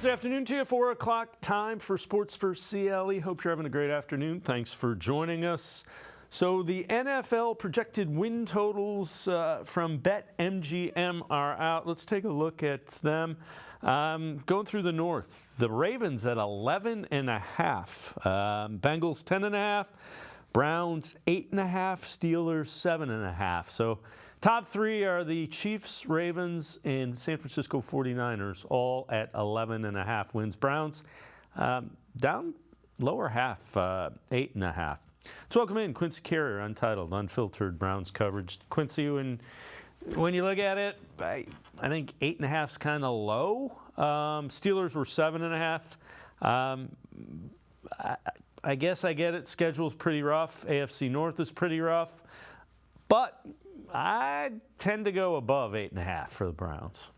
Thursday afternoon to you, 4 o'clock time for Sports4CLE. Hope you're having a great afternoon. Thanks for joining us. So the NFL projected win totals from BetMGM are out. Let's take a look at them. Going through the North, the Ravens at 11.5, Bengals 10.5, Browns 8.5, Steelers 7.5. So top three are the Chiefs, Ravens, and San Francisco 49ers, all at 11.5 wins. Browns down lower half, 8.5. Let's welcome in Quincy Carrier, Untitled, Unfiltered Browns coverage. Quincy, when you look at it, I think 8.5 is kind of low. Steelers were 7.5. I guess I get it. Schedule's pretty rough. AFC North is pretty rough. But I tend to go above 8.5 for the Browns.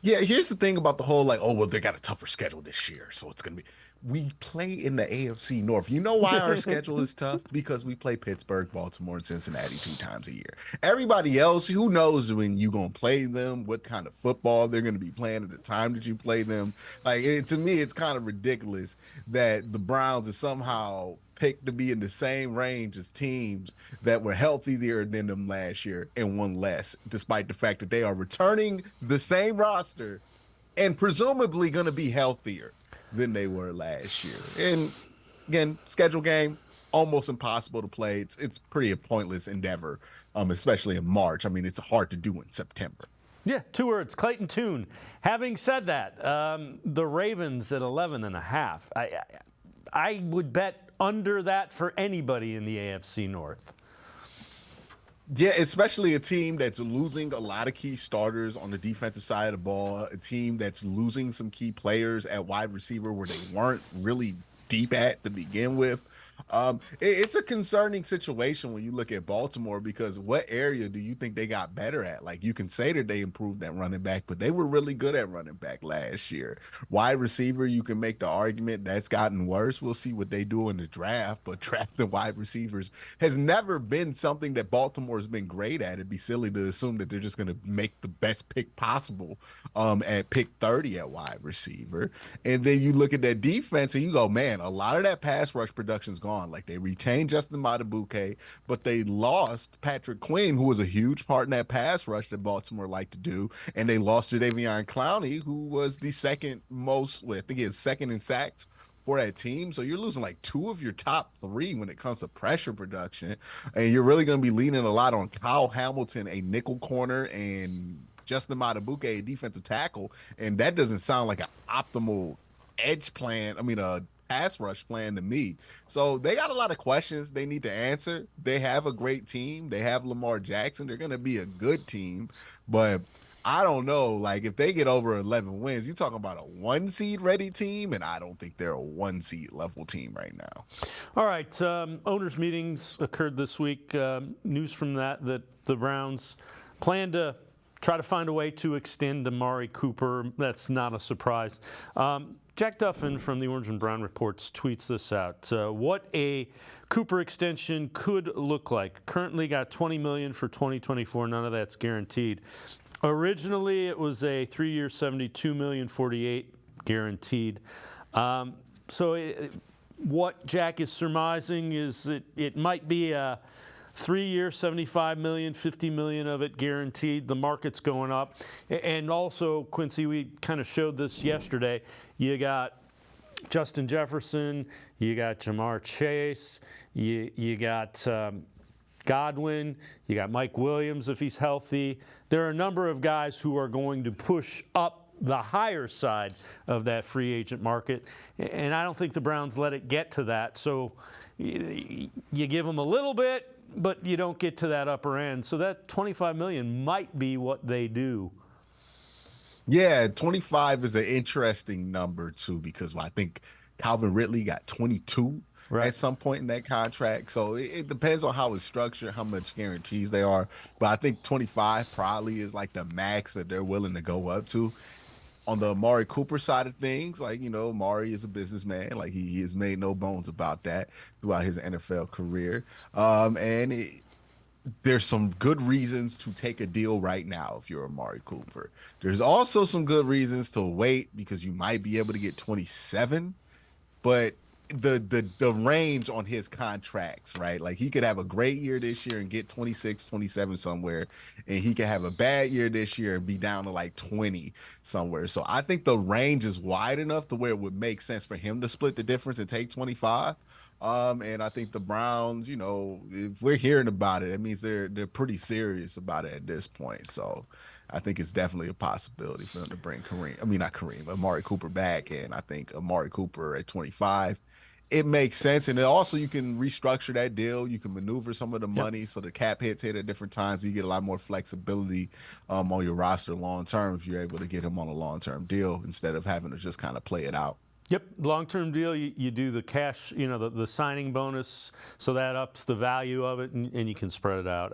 Yeah, here's the thing about the whole, like, oh, well, they got a tougher schedule this year, so it's going to be. We play in the AFC North. You know why our schedule is tough? Because we play Pittsburgh, Baltimore, and Cincinnati 2 times a year. Everybody else, who knows when you're going to play them, what kind of football they're going to be playing at the time that you play them. Like, to me, it's kind of ridiculous that the Browns are somehow picked to be in the same range as teams that were healthier than them last year and won less, despite the fact that they are returning the same roster and presumably going to be healthier than they were last year. And again, schedule game, almost impossible to play. It's pretty a pointless endeavor, especially in March. I mean, it's hard to do in September. Yeah, 2 words, Clayton Tune. Having said that, the Ravens at 11.5. I would bet under that for anybody in the AFC North. Yeah, especially a team that's losing a lot of key starters on the defensive side of the ball, a team that's losing some key players at wide receiver where they weren't really deep at to begin with. It's a concerning situation when you look at Baltimore, because what area do you think they got better at? Like, you can say that they improved at running back, but they were really good at running back last year. Wide receiver, you can make the argument that's gotten worse. We'll see what they do in the draft, but drafting wide receivers has never been something that Baltimore's been great at. It'd be silly to assume that they're just going to make the best pick possible at pick 30 at wide receiver. And then you look at that defense and you go, man, a lot of that pass rush production's gone. Like, they retained Justin Madubuike, but they lost Patrick Quinn, who was a huge part in that pass rush that Baltimore liked to do, and they lost Jadeveon Clowney, who was the second most, I think he is second in sacks for that team. So you're losing like 2 of your top 3 when it comes to pressure production, and you're really going to be leaning a lot on Kyle Hamilton, a nickel corner, and Justin Madubuike, a defensive tackle, and that doesn't sound like an optimal edge plan. I mean, a pass rush plan to me. So they got a lot of questions they need to answer. They have a great team. They have Lamar Jackson. They're going to be a good team, but I don't know. Like, if they get over 11 wins, you're talking about a 1 seed ready team, and I don't think they're a 1 seed level team right now. All right. Owners meetings occurred this week. News from that the Browns plan to try to find a way to extend Amari Cooper. That's not a surprise. Jack Duffin from the Orange and Brown Reports tweets this out. What a Cooper extension could look like. Currently got $20 million for 2024. None of that's guaranteed. Originally, it was a 3-year, $72 million, 48 guaranteed. What Jack is surmising is it might be a 3-year, $75 million, $50 million of it guaranteed. The market's going up. And also, Quincy, we kind of showed this yesterday. You got Justin Jefferson, you got Jamar Chase, you got Godwin, you got Mike Williams if he's healthy. There are a number of guys who are going to push up the higher side of that free agent market, and I don't think the Browns let it get to that. So you give them a little bit, but you don't get to that upper end. So that $25 million might be what they do. Yeah, 25 is an interesting number, too, because I think Calvin Ridley got 22 at some point in that contract. So it depends on how it's structured, how much guarantees they are. But I think 25 probably is like the max that they're willing to go up to. On the Amari Cooper side of things, like, you know, Amari is a businessman. Like, he has made no bones about that throughout his NFL career. there's some good reasons to take a deal right now if you're Amari Cooper. There's also some good reasons to wait because you might be able to get 27, but the range on his contracts, right? Like he could have a great year this year and get 26, 27 somewhere, and he could have a bad year this year and be down to like 20 somewhere. So I think the range is wide enough to where it would make sense for him to split the difference and take 25. And I think the Browns, if we're hearing about it, it means they're pretty serious about it at this point. So I think it's definitely a possibility for them to bring Amari Cooper back. And I think Amari Cooper at 25, it makes sense. And then also you can restructure that deal. You can maneuver some of the money so the cap hits hit at different times. So you get a lot more flexibility on your roster long term if you're able to get him on a long-term deal instead of having to just kind of play it out. Yep, long-term deal, you do the cash, the signing bonus, so that ups the value of it, and you can spread it out.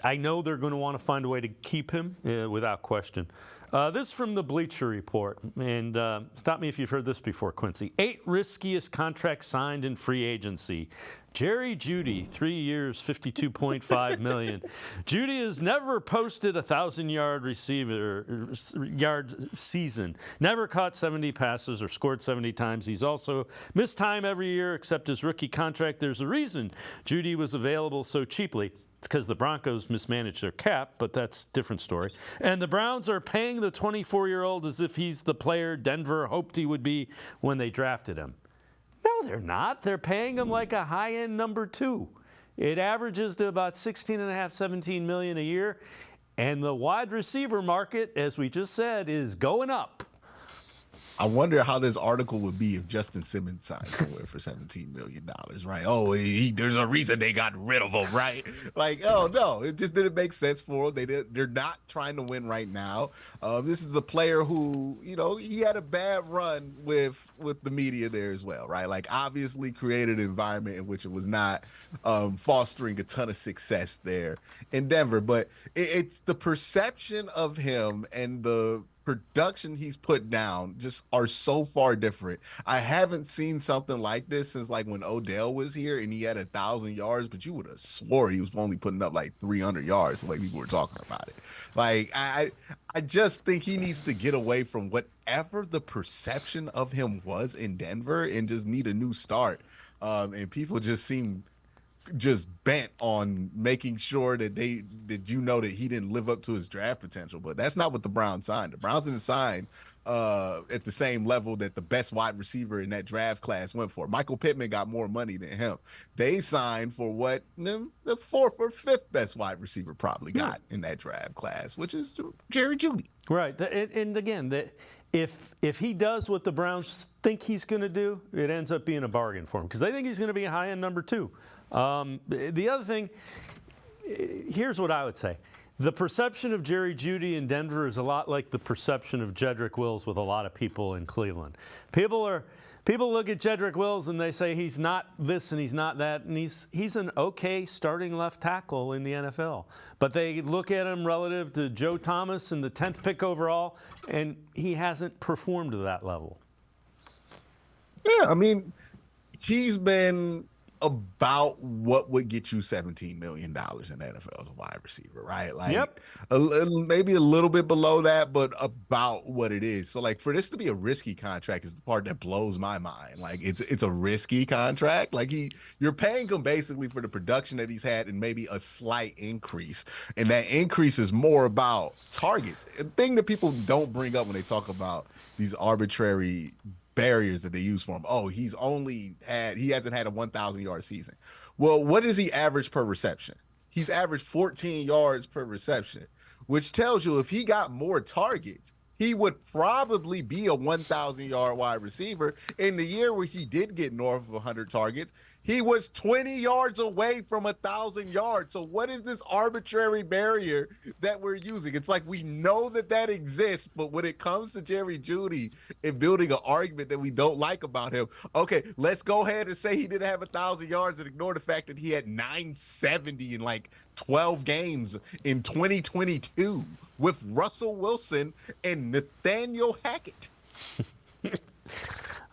I know they're going to want to find a way to keep him, without question. This is from the Bleacher Report, and stop me if you've heard this before, Quincy. 8 riskiest contracts signed in free agency. Jerry Jeudy, 3 years, $52.5 million. Jeudy has never posted a 1,000-yard season. Never caught 70 passes or scored 70 times. He's also missed time every year except his rookie contract. There's a reason Jeudy was available so cheaply. It's because the Broncos mismanaged their cap, but that's a different story. And the Browns are paying the 24-year-old as if he's the player Denver hoped he would be when they drafted him. No, they're not. They're paying him like a high-end number 2. It averages to about $16.5, $17 million a year. And the wide receiver market, as we just said, is going up. I wonder how this article would be if Justin Simmons signed somewhere for $17 million, right? Oh, there's a reason they got rid of him, right? Like, oh, no, it just didn't make sense for them. They're not trying to win right now. This is a player who, he had a bad run with the media there as well, right? Like, obviously created an environment in which it was not fostering a ton of success there in Denver. But it's the perception of him and the production he's put down just are so far different. I haven't seen something like this since like when Odell was here and he had 1,000 yards, but you would have swore he was only putting up like 300 yards the way people were talking about it. Like I just think he needs to get away from whatever the perception of him was in Denver and just need a new start. And people just seem just bent on making sure that that he didn't live up to his draft potential, but that's not what the Browns signed. The Browns didn't sign at the same level that the best wide receiver in that draft class went for. Michael Pittman got more money than him. They signed for what the 4th or 5th best wide receiver probably got in that draft class, which is Jerry Jeudy. Right, and again, if he does what the Browns think he's going to do, it ends up being a bargain for him because they think he's going to be a high-end number 2. The other thing, here's what I would say. The perception of Jerry Jeudy in Denver is a lot like the perception of Jedrick Wills with a lot of people in Cleveland. People look at Jedrick Wills and they say he's not this and he's not that, and he's an okay starting left tackle in the NFL. But they look at him relative to Joe Thomas and the 10th pick overall, and he hasn't performed to that level. Yeah, I mean, he's been about what would get you $17 million in the NFL as a wide receiver, right? Like, yep. Maybe a little bit below that, but about what it is. So, like, for this to be a risky contract is the part that blows my mind. Like, it's a risky contract. Like, you're paying him basically for the production that he's had and maybe a slight increase. And that increase is more about targets. A thing that people don't bring up when they talk about these arbitrary barriers that they use for him. Oh, he hasn't had a 1,000-yard season. Well, what does he average per reception? He's averaged 14 yards per reception, which tells you if he got more targets, he would probably be a 1,000-yard wide receiver. In the year where he did get north of 100 targets, he was 20 yards away from 1,000 yards. So what is this arbitrary barrier that we're using? It's like we know that exists, but when it comes to Jerry Jeudy and building an argument that we don't like about him, okay, let's go ahead and say he didn't have 1,000 yards and ignore the fact that he had 970 in like 12 games in 2022 with Russell Wilson and Nathaniel Hackett.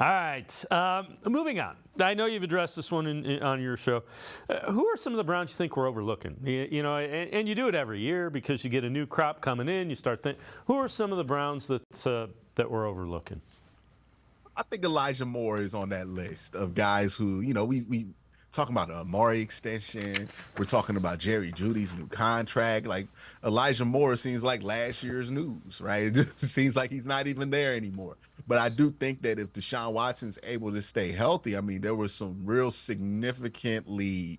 All right, moving on. I know you've addressed this one on your show. Who are some of the Browns you think we're overlooking? You know, and you do it every year because you get a new crop coming in. You start thinking, who are some of the Browns that we're overlooking? I think Elijah Moore is on that list of guys who, you know, we talking about an Amari extension. We're talking about Jerry Jeudy's new contract. Like Elijah Moore seems like last year's news, right? It just seems like he's not even there anymore. But I do think that if Deshaun Watson's able to stay healthy, I mean, there was some real significantly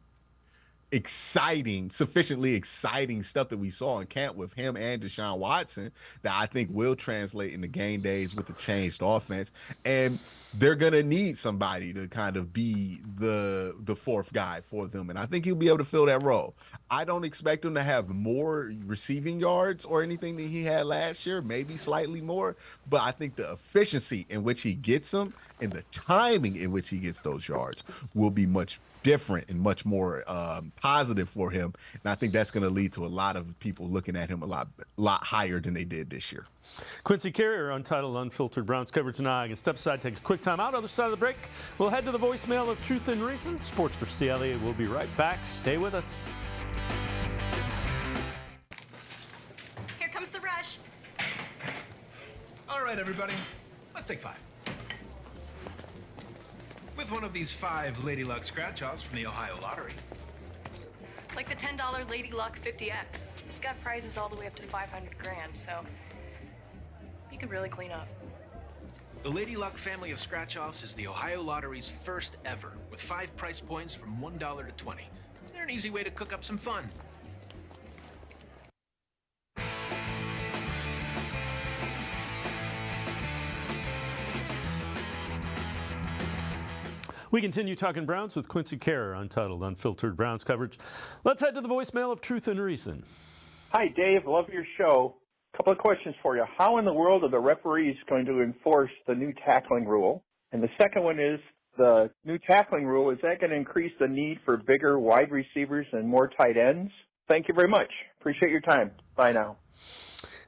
sufficiently exciting stuff that we saw in camp with him and Deshaun Watson that I think will translate into game days with the changed offense. And they're gonna need somebody to kind of be the fourth guy for them. And I think he'll be able to fill that role. I don't expect him to have more receiving yards or anything than he had last year, maybe slightly more. But I think the efficiency in which he gets them and the timing in which he gets those yards will be much different and much more positive for him. And I think that's going to lead to a lot of people looking at him a lot higher than they did this year. Quincy Carrier, Untitled Unfiltered Browns coverage now. I can step aside, take a quick time out. Other side of the break, we'll head to the voicemail of Truth and Reason. Sports for CLE. We'll be right back. Stay with us. Here comes the rush. All right, everybody, let's take 5. With one of these 5 Lady Luck scratch-offs from the Ohio Lottery. Like the $10 Lady Luck 50X. It's got prizes all the way up to $500 grand, so you can really clean up. The Lady Luck family of scratch-offs is the Ohio Lottery's first ever, with 5 price points from $1 to 20. They're an easy way to cook up some fun. We continue talking Browns with Quincy Carrier, Untitled Unfiltered Browns coverage. Let's head to the voicemail of Truth and Reason. Hi, Dave. Love your show. Couple of questions for you. How in the world are the referees going to enforce the new tackling rule? And the second one is, the new tackling rule, is that going to increase the need for bigger wide receivers and more tight ends? Thank you very much. Appreciate your time. Bye now.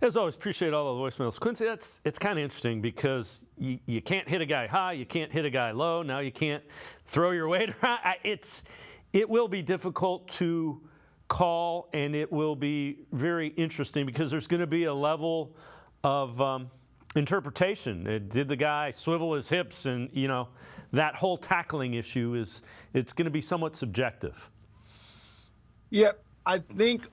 As always, appreciate all the voicemails. Quincy, it's kind of interesting because you can't hit a guy high, you can't hit a guy low, now you can't throw your weight around. It will be difficult to call, and it will be very interesting because there's going to be a level of interpretation. Did the guy swivel his hips? And, you know, that whole tackling issue it's going to be somewhat subjective. Yep, I think,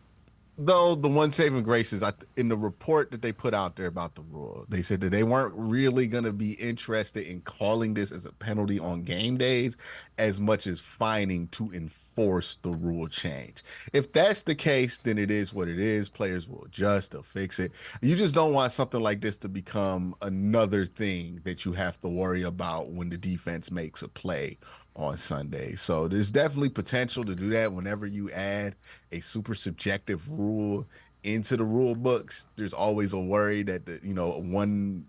though, the one saving grace is in the report that they put out there about the rule, they said that they weren't really going to be interested in calling this as a penalty on game days as much as fining to enforce the rule change. If that's the case, then it is what it is. Players will adjust, they'll fix it. You just don't want something like this to become another thing that you have to worry about when the defense makes a play on Sunday. So there's definitely potential to do that whenever you add a super subjective rule into the rule books. There's always a worry that one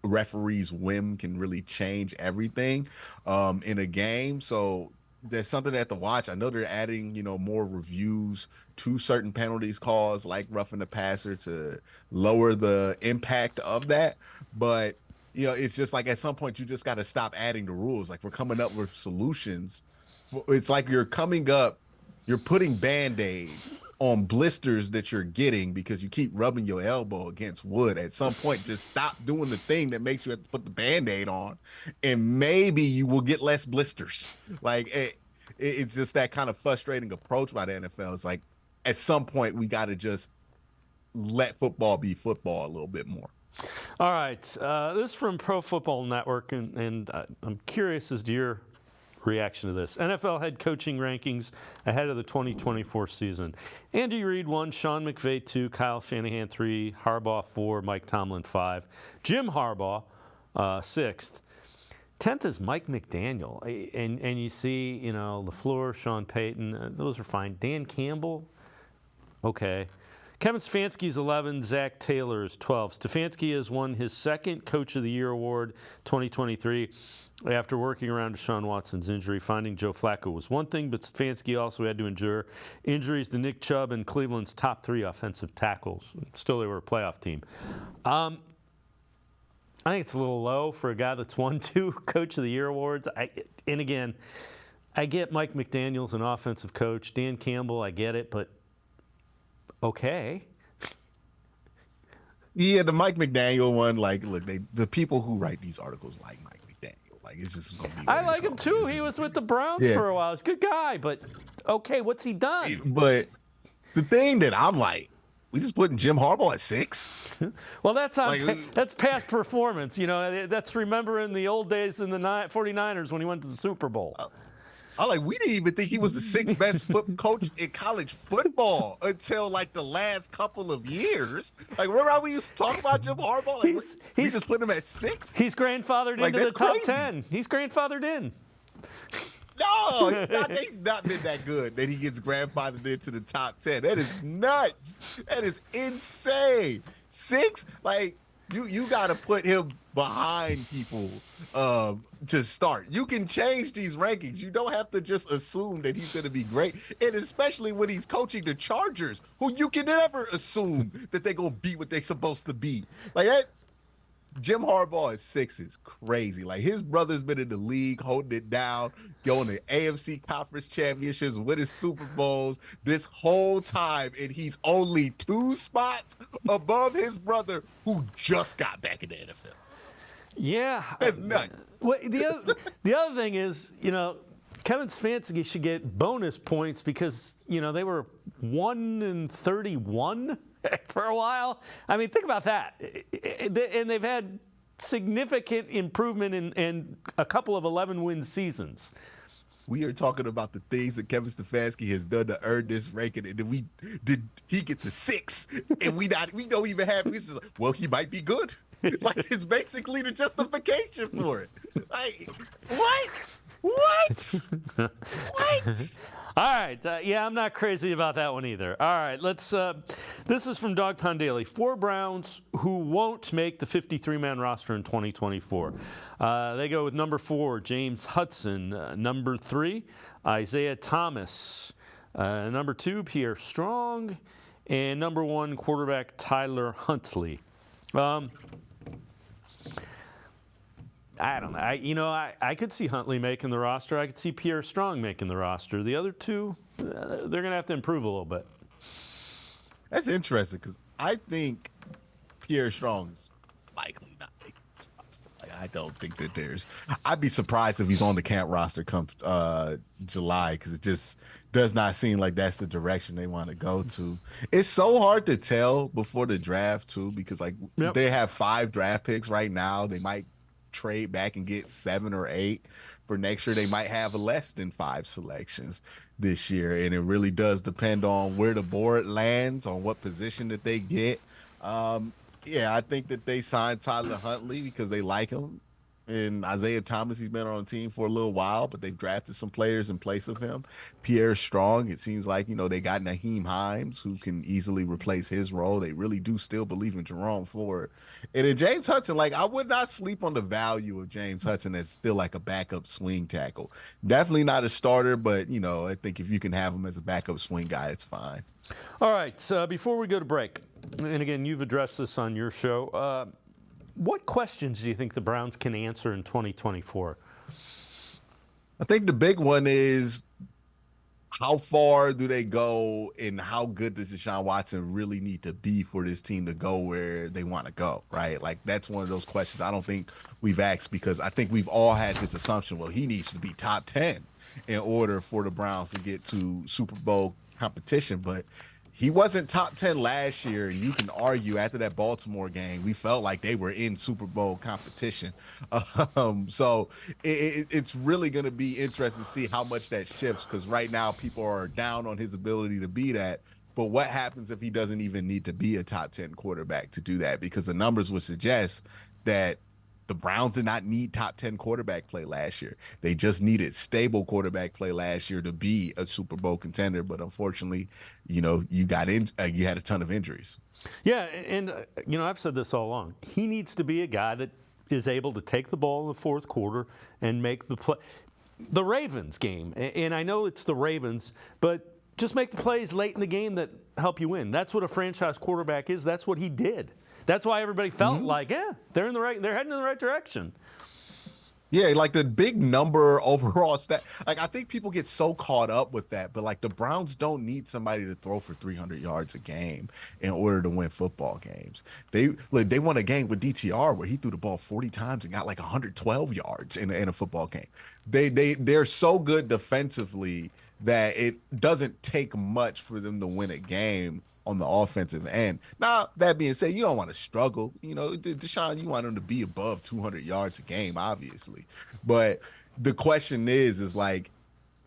referee's whim can really change everything in a game. So there's something they have to watch. I know they're adding, more reviews to certain penalties calls like roughing the passer to lower the impact of that. But it's just like at some point you just got to stop adding the rules. Like, we're coming up with solutions. It's like you're putting Band-Aids on blisters that you're getting because you keep rubbing your elbow against wood. At some point, just stop doing the thing that makes you have to put the Band-Aid on, and maybe you will get less blisters. Like, it's just that kind of frustrating approach by the NFL. It's like, at some point, we got to just let football be football a little bit more. All right, this is from Pro Football Network, and I'm curious as to your reaction to this. NFL head coaching rankings ahead of the 2024 season. Andy Reid 1, Sean McVay 2, Kyle Shanahan 3, Harbaugh 4, Mike Tomlin 5, Jim Harbaugh 6th. 10th is Mike McDaniel, and you see, LaFleur, Sean Payton, those are fine. Dan Campbell, okay. Kevin Stefanski's 11, Zach Taylor is 12. Stefanski has won his second Coach of the Year award 2023 after working around Deshaun Watson's injury. Finding Joe Flacco was one thing, but Stefanski also had to endure injuries to Nick Chubb and Cleveland's top 3 offensive tackles. Still, they were a playoff team. I think it's a little low for a guy that's won 2 Coach of the Year awards. And again, I get Mike McDaniel's an offensive coach. Dan Campbell, I get it, but okay. Yeah, the Mike McDaniel one, like, look, the people who write these articles like Mike McDaniel. Like, it's just going to be. I like him too. He was with the Browns for a while. He's a good guy, but okay, what's he done? But the thing that I'm like, we just putting Jim Harbaugh at 6? Well, that's that's past performance. You know, that's remembering the old days in the 49ers when he went to the Super Bowl. I'm like, we didn't even think he was the 6th best coach in college football until like the last couple of years. Like, remember how we used to talk about Jim Harbaugh? Like, we just put him at 6. He's grandfathered like, into the top crazy. 10. He's grandfathered in. No, he's not been that good that he gets grandfathered into the top 10. That is nuts. That is insane. 6, like, you got to put him behind people to start. You can change these rankings. You don't have to just assume that he's going to be great. And especially when he's coaching the Chargers, who you can never assume that they're going to be what they're supposed to be. Like that. Jim Harbaugh at 6 is crazy. Like, his brother's been in the league holding it down, going to AFC Conference Championships, winning Super Bowls this whole time, and he's only 2 spots above his brother who just got back in the NFL. Yeah. That's nuts. Well, the other thing is, you know, Kevin Stefanski should get bonus points because, you know, they were 1-31 for a while. I mean, think about that. And they've had significant improvement in a couple of 11-win seasons. We are talking about the things that Kevin Stefanski has done to earn this ranking, and then he get to 6, and we don't even have. We just, well, he might be good. Like, it's basically the justification for it. Like, what? What? All right. Yeah, I'm not crazy about that one either. All right. This is from Dog Pound Daily. 4 Browns who won't make the 53-man roster in 2024. They go with number 4, James Hudson. Number 3, Isaiah Thomas. Number 2, Pierre Strong. And number 1, quarterback Tyler Huntley. I don't know. I could see Huntley making the roster. I could see Pierre Strong making the roster. The other 2, they're going to have to improve a little bit. That's interesting because I think Pierre Strong's likely not making the roster. Like, I don't think that I'd be surprised if he's on the camp roster come July because it just does not seem like that's the direction they want to go to. It's so hard to tell before the draft, too, because, like, they have 5 draft picks right now. They might trade back and get 7 or 8 for next year. They might have less than 5 selections this year, and it really does depend on where the board lands, on what position that they get. I think that they signed Tyler Huntley because they like him, and Isaiah Thomas, he's been on the team for a little while, but they've drafted some players in place of him. Pierre Strong, it seems like, they got Naheem Hines, who can easily replace his role. They really do still believe in Jerome Ford. And then James Hudson, like, I would not sleep on the value of James Hudson as still like a backup swing tackle. Definitely not a starter, but, I think if you can have him as a backup swing guy, it's fine. All right, before we go to break, and again, you've addressed this on your show, what questions do you think the Browns can answer in 2024? I think the big one is how far do they go and how good does Deshaun Watson really need to be for this team to go where they want to go, right? Like, that's one of those questions I don't think we've asked because I think we've all had this assumption, well, he needs to be top 10 in order for the Browns to get to Super Bowl competition, but he wasn't top 10 last year, and you can argue after that Baltimore game, we felt like they were in Super Bowl competition. So it's really going to be interesting to see how much that shifts because right now people are down on his ability to be that. But what happens if he doesn't even need to be a top 10 quarterback to do that? Because the numbers would suggest that the Browns did not need top 10 quarterback play last year. They just needed stable quarterback play last year to be a Super Bowl contender. But unfortunately, you had a ton of injuries. Yeah, and I've said this all along. He needs to be a guy that is able to take the ball in the fourth quarter and make the play. The Ravens game, and I know it's the Ravens, but just make the plays late in the game that help you win. That's what a franchise quarterback is. That's what he did. That's why everybody felt like, they're heading in the right direction. Yeah, like the big number overall stat. Like, I think people get so caught up with that, but like the Browns don't need somebody to throw for 300 yards a game in order to win football games. They won a game with DTR where he threw the ball 40 times and got like 112 yards in a football game. They're so good defensively that it doesn't take much for them to win a game on the offensive end. Now, that being said, you don't want to struggle. You know, Deshaun, you want him to be above 200 yards a game, obviously. But the question is like,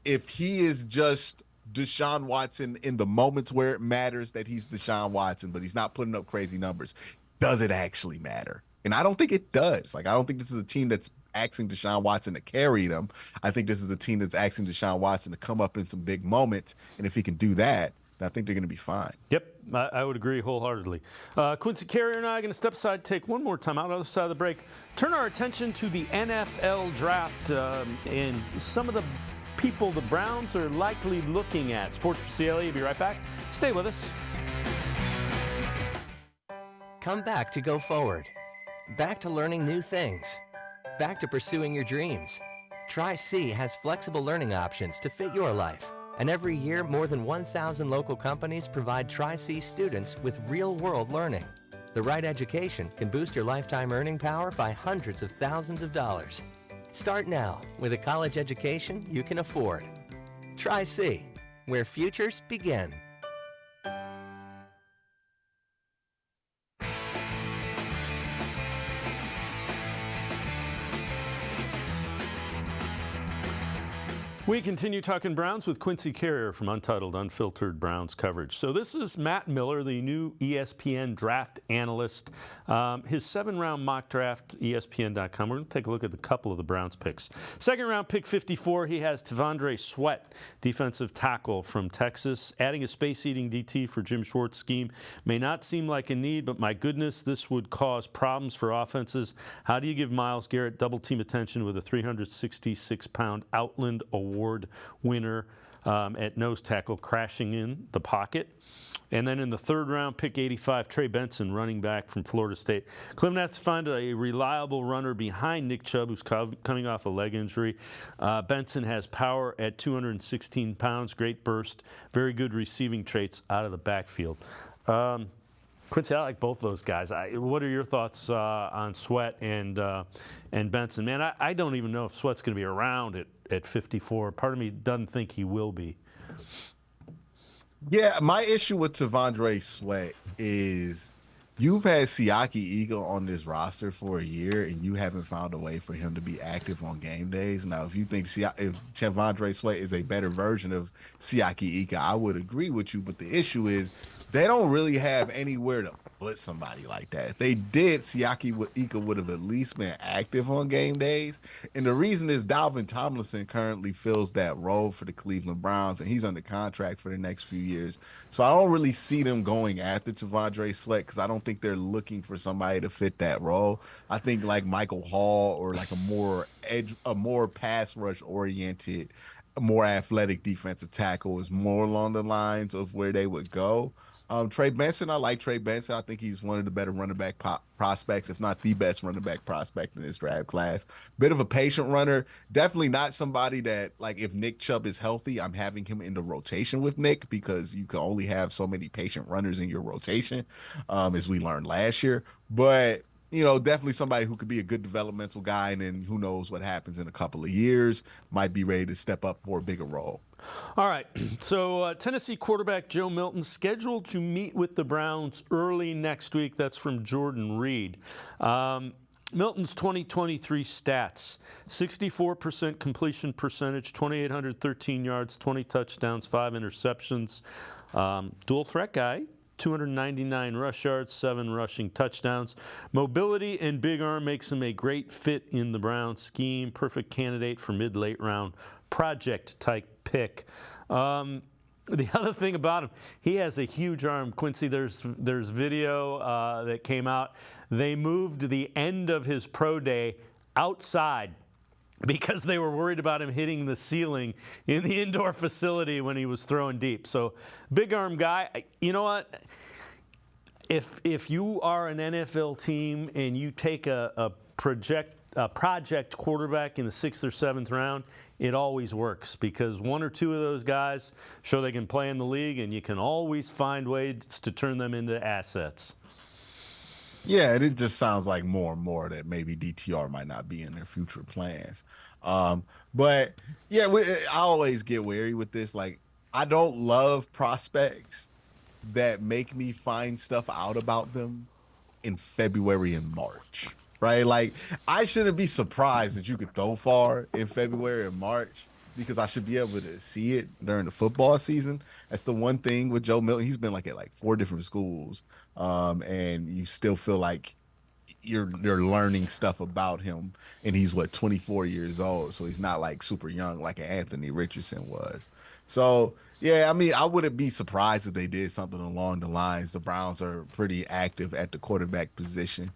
if he is just Deshaun Watson in the moments where it matters that he's Deshaun Watson, but he's not putting up crazy numbers, does it actually matter? And I don't think it does. Like, I don't think this is a team that's asking Deshaun Watson to carry them. I think this is a team that's asking Deshaun Watson to come up in some big moments. And if he can do that, I think they're going to be fine. Yep, I would agree wholeheartedly. Quincy Carrier and I are going to step aside, take one more time out on the other side of the break, turn our attention to the NFL draft and some of the people the Browns are likely looking at. Sports4CLE, we'll be right back. Stay with us. Come back to go forward. Back to learning new things. Back to pursuing your dreams. Tri-C has flexible learning options to fit your life. And every year, more than 1,000 local companies provide Tri-C students with real-world learning. The right education can boost your lifetime earning power by hundreds of thousands of dollars. Start now with a college education you can afford. Tri-C, where futures begin. We continue talking Browns with Quincy Carrier from Untitled Unfiltered Browns coverage. So this is Matt Miller, the new ESPN draft analyst. His 7-round mock draft, ESPN.com. We're going to take a look at a couple of the Browns picks. Second round pick 54, he has T'Vondre Sweat, defensive tackle from Texas. Adding a space-eating DT for Jim Schwartz's scheme may not seem like a need, but my goodness, this would cause problems for offenses. How do you give Myles Garrett double-team attention with a 366-pound Outland Award winner at nose tackle crashing in the pocket? And then in the third round, pick 85, Trey Benson, running back from Florida State. Cleveland has to find a reliable runner behind Nick Chubb, who's coming off a leg injury. Benson has power at 216 pounds, great burst, very good receiving traits out of the backfield. Quincy, I like both those guys. What are your thoughts on Sweat and Benson? Man, I don't even know if Sweat's going to be around at 54. Part of me doesn't think he will be. Yeah, my issue with T'Vondre Sweat is you've had Siaki Ika on this roster for a year, and you haven't found a way for him to be active on game days. Now, if you think if T'Vondre Sweat is a better version of Siaki Ika, I would agree with you. But the issue is they don't really have anywhere to put somebody like that. If they did, Siaki Ika would have at least been active on game days. And the reason is Dalvin Tomlinson currently fills that role for the Cleveland Browns, and he's under contract for the next few years. So I don't really see them going after T'Vondre Sweat because I don't think they're looking for somebody to fit that role. I think like Michael Hall or like a more pass rush oriented, more athletic defensive tackle is more along the lines of where they would go. Trey Benson, I like Trey Benson. I think he's one of the better running back prospects, if not the best running back prospect in this draft class. Bit of a patient runner. Definitely not somebody that, like, if Nick Chubb is healthy, I'm having him in the rotation with Nick because you can only have so many patient runners in your rotation, as we learned last year. But, you know, definitely somebody who could be a good developmental guy, and then who knows what happens in a couple of years, might be ready to step up for a bigger role. All right, so Tennessee quarterback Joe Milton scheduled to meet with the Browns early next week. That's from Jordan Reed. Milton's 2023 stats: 64% completion percentage, 2,813 yards, 20 touchdowns, 5 interceptions. Dual threat guy. 299 rush yards, 7 rushing touchdowns. Mobility and big arm makes him a great fit in the Browns scheme. Perfect candidate for mid-late round project-type pick. The other thing about him, he has a huge arm. Quincy, there's video that came out. They moved the end of his pro day outside because they were worried about him hitting the ceiling in the indoor facility when he was throwing deep. So, big arm guy. You know what? if you are an NFL team and you take a project quarterback in the 6th or 7th round, it always works because one or two of those guys show they can play in the league, and you can always find ways to turn them into assets. Yeah, and it just sounds like more and more that maybe DTR might not be in their future plans. But yeah, I always get wary with this. Like, I don't love prospects that make me find stuff out about them in February and March, right? Like, I shouldn't be surprised that you could throw far in February and March because I should be able to see it during the football season. That's the one thing with Joe Milton. He's been like at like 4 different schools, and you still feel like you're learning stuff about him, and he's 24 years old, so he's not like super young like Anthony Richardson was. So yeah, I mean, I wouldn't be surprised if they did something along the lines. The Browns are pretty active at the quarterback position.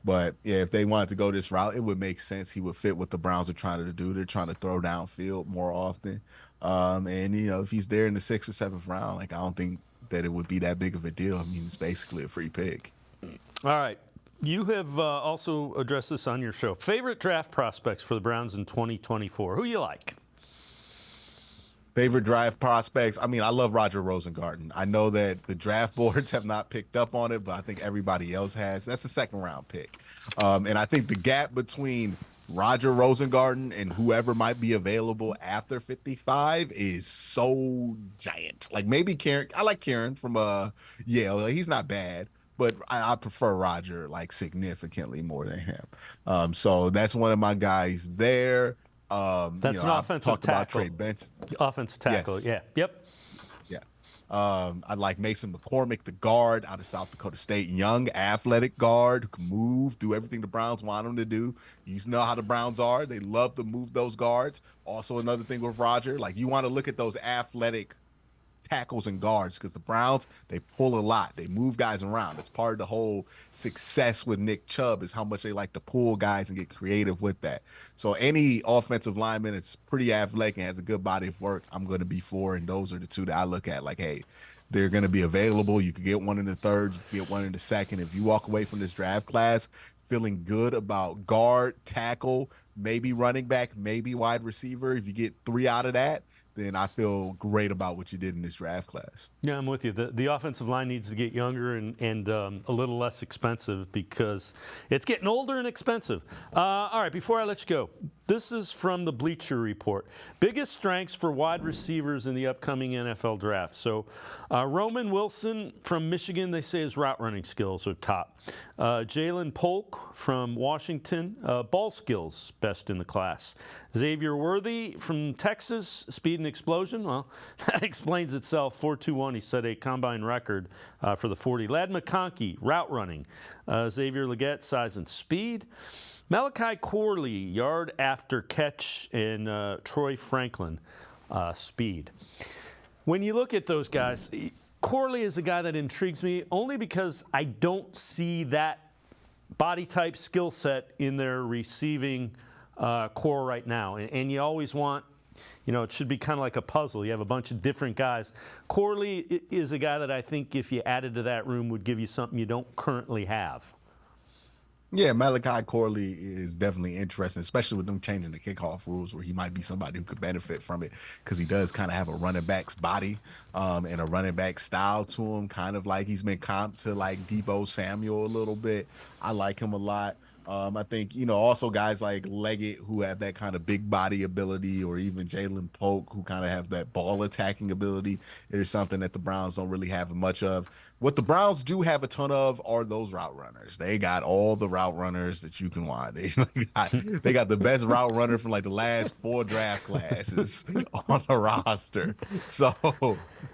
But yeah, if they wanted to go this route, it would make sense. He would fit what the Browns are trying to do. They're trying to throw downfield more often. And you know, if he's there in the 6th or 7th round, like, I don't think that it would be that big of a deal. I mean, it's basically a free pick. All right. You have also addressed this on your show. Favorite draft prospects for the Browns in 2024. Who you like? Favorite draft prospects. I mean, I love Roger Rosengarten. I know that the draft boards have not picked up on it, but I think everybody else has. That's a 2nd round pick. And I think the gap between Roger Rosengarten and whoever might be available after 55 is so giant. Like, maybe Kieran. I like Kieran from Yale. Like, he's not bad, but I prefer Roger like significantly more than him. So that's one of my guys there. That's an offensive tackle. About Trey Benson. Offensive tackle, Yes. yeah. Yep. Yeah. I like Mason McCormick, the guard out of South Dakota State. Young, athletic guard who can move, do everything the Browns want him to do. You know how the Browns are. They love to move those guards. Also, another thing with Roger, like, you want to look at those athletic tackles and guards because the Browns, they pull a lot. They move guys around. It's part of the whole success with Nick Chubb is how much they like to pull guys and get creative with that. So any offensive lineman that's pretty athletic and has a good body of work, I'm going to be for, and those are the two that I look at like, hey, they're going to be available. You could get one in the 3rd, you could get one in the 2nd. If you walk away from this draft class feeling good about guard, tackle, maybe running back, maybe wide receiver, if you get 3 out of that, then I feel great about what you did in this draft class. Yeah, I'm with you. The offensive line needs to get younger and a little less expensive because it's getting older and expensive. All right, before I let you go, this is from the Bleacher Report. Biggest strengths for wide receivers in the upcoming NFL draft. So Roman Wilson from Michigan, they say his route running skills are top. Jalen Polk from Washington, ball skills best in the class. Xavier Worthy from Texas, speed and explosion. Well, that explains itself. 4.21, he set a combine record for the 40. Ladd McConkey, route running. Xavier Legette, size and speed. Malachi Corley, yard after catch. And Troy Franklin, speed. When you look at those guys, Corley is a guy that intrigues me only because I don't see that body type skill set in their receiving core right now. And you always want, you know, it should be kind of like a puzzle. You have a bunch of different guys. Corley is a guy that I think if you added to that room would give you something you don't currently have. Yeah, Malachi Corley is definitely interesting, especially with them changing the kickoff rules where he might be somebody who could benefit from it because he does kind of have a running back's body and a running back style to him, kind of like he's been comped to like Deebo Samuel a little bit. I like him a lot. I think, you know, also guys like Leggett who have that kind of big body ability, or even Jalen Polk who kind of have that ball attacking ability. It is something that the Browns don't really have much of. What the Browns do have a ton of are those route runners. They got all the route runners that you can want. They got the best route runner from like the last 4 draft classes on the roster. So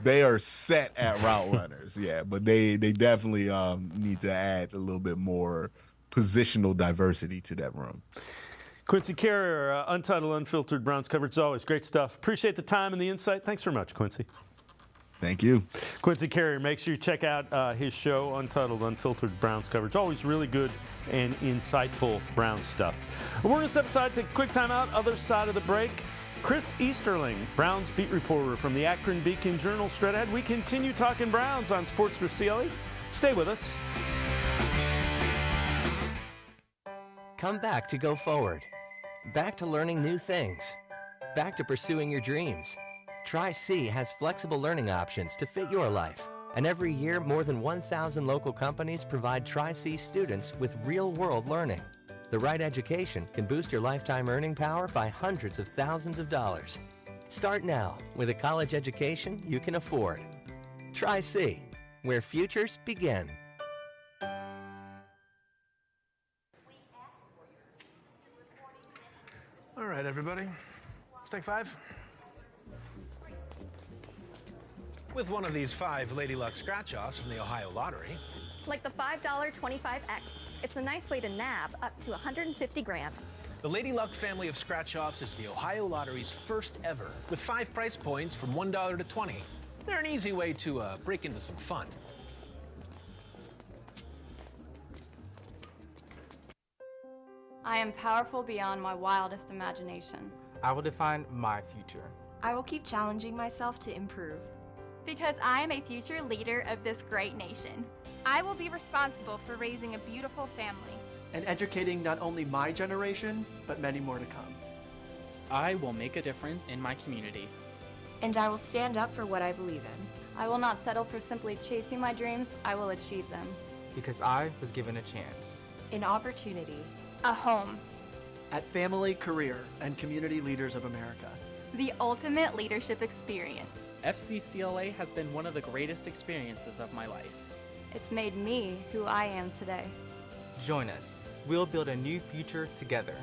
they are set at route runners. Yeah, but they definitely need to add a little bit more positional diversity to that room. Quincy Carrier, Untitled Unfiltered Browns coverage as always. Great stuff. Appreciate the time and the insight. Thanks very much, Quincy. Thank you. Quincy Carrier, make sure you check out his show, Untitled Unfiltered Browns coverage. Always really good and insightful Browns stuff. We're going to step aside, take a quick timeout. Other side of the break, Chris Easterling, Browns beat reporter from the Akron Beacon Journal. Straight ahead, we continue talking Browns on Sports4CLE Stay with us. Come back to go forward. Back to learning new things. Back to pursuing your dreams. Tri-C has flexible learning options to fit your life. And every year, more than 1,000 local companies provide Tri-C students with real-world learning. The right education can boost your lifetime earning power by hundreds of thousands of dollars. Start now with a college education you can afford. Tri-C, where futures begin. All right, everybody. Let's take 5. With one of these 5 Lady Luck scratch-offs from the Ohio Lottery. Like the $5 25X. It's a nice way to nab up to 150 grand. The Lady Luck family of scratch-offs is the Ohio Lottery's first ever, with 5 price points from $1 to $20. They're an easy way to break into some fun. I am powerful beyond my wildest imagination. I will define my future. I will keep challenging myself to improve. Because I am a future leader of this great nation. I will be responsible for raising a beautiful family. And educating not only my generation, but many more to come. I will make a difference in my community. And I will stand up for what I believe in. I will not settle for simply chasing my dreams. I will achieve them. Because I was given a chance. An opportunity. A home. At Family, Career, and Community Leaders of America. The ultimate leadership experience. FCCLA has been one of the greatest experiences of my life. It's made me who I am today. Join us. We'll build a new future together.